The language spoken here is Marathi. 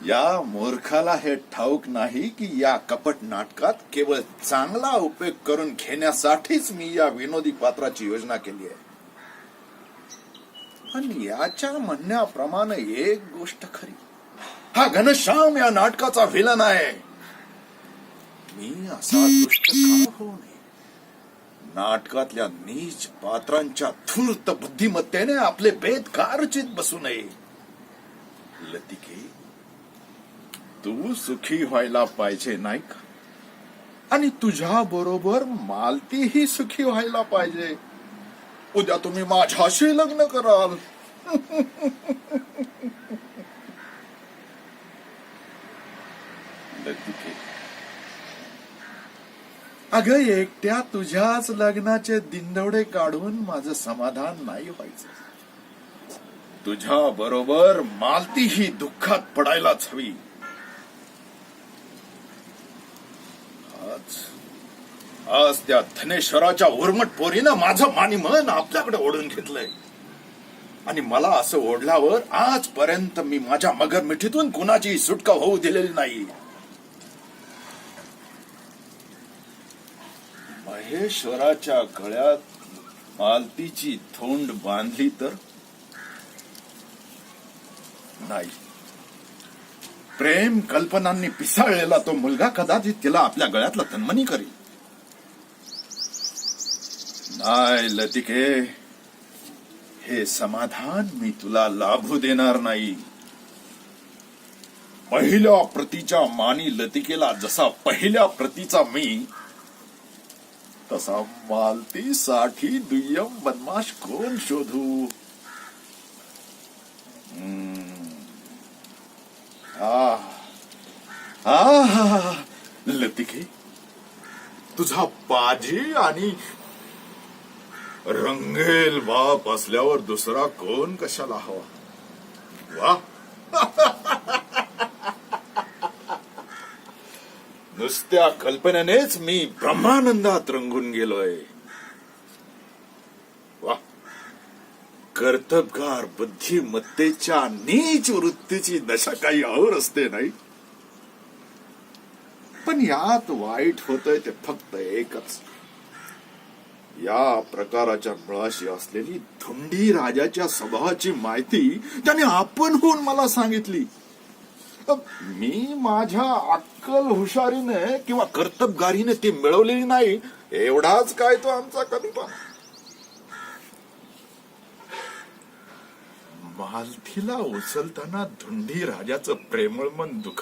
या मूर्खाला हे ठाऊक नाही की या कपट नाटकात केवळ चांगला उपयोग करून घेण्यासाठीच मी या विनोदी पात्राची योजना केली आहे. पण याच्या म्हणण्याप्रमाणे एक गोष्ट खरी, हा घनश्याम या नाटकाचा व्हिलन आहे. मी असा दुष्ट का होऊ नये? नाटकातल्या नीच पात्रांच्या धूर्त बुद्धिमत्तेने आपले भेद का रचित बसू नये? लतिके, तू सुखी व्हायला पाहिजे नाही का? आणि तुझ्या बरोबर मालतीही सुखी व्हायला पाहिजे. उद्या तुम्ही माझ्याशी लग्न कराल. लतिके, अगं, एकट्या तुझ्याच लग्नाचे दिंडवडे काढून माझं समाधान नाही व्हायचं. तुझ्या बरोबर मालती ही दुःखात पडायलाच हवी. आज त्या धनेश्वराच्या उर्मट पोरीनं माझं मानिमन आपल्याकडे ओढून घेतलंय. आणि मला असं ओढल्यावर आजपर्यंत मी माझ्या मगर मिठीतून कुणाची सुटका होऊ दिलेली नाही. महेश्वराच्या गळ्यात मालतीची थोंड बांधली तर नाही. प्रेम कल्पनांनी पिसाळलेला तो मुलगा कदाचित तिला आपल्या गळ्यातला तन्मनी करील. नाही लतिके, हे समाधान मी तुला लाभू देणार नाही. पहिल्या प्रतीच्या मानी लतिकेला जसा पहिल्या प्रतीचा मी, तसा मालतीसाठी दुय्यम बदमाश कोण शोधू? लतिके, तुझा पाजी आणि रंगेल बाप असल्यावर दुसरा कोण कशाला हवा? वा, नुसत्या कल्पनेनेच मी ब्रह्मानंदात रंगून गेलोय. वा, कर्तबगार बुद्धिमत्तेच्या नीच वृत्तीची दशा काही और असते नाही. पण यात वाईट होतंय ते फक्त एकच, या प्रकाराच्या मुळाशी असलेली धुंडी राजाच्या स्वभावाची माहिती त्याने आपण होऊन मला सांगितली. मी माझ्या अक्कल हुशारीने किंवा कर्तबगारीने ती मिळवलेली नाही, एवढाच काय तो आमचा कल्पना. मालतीला उचलताना धुंडी राजाचं प्रेमळ मन दुखावलं.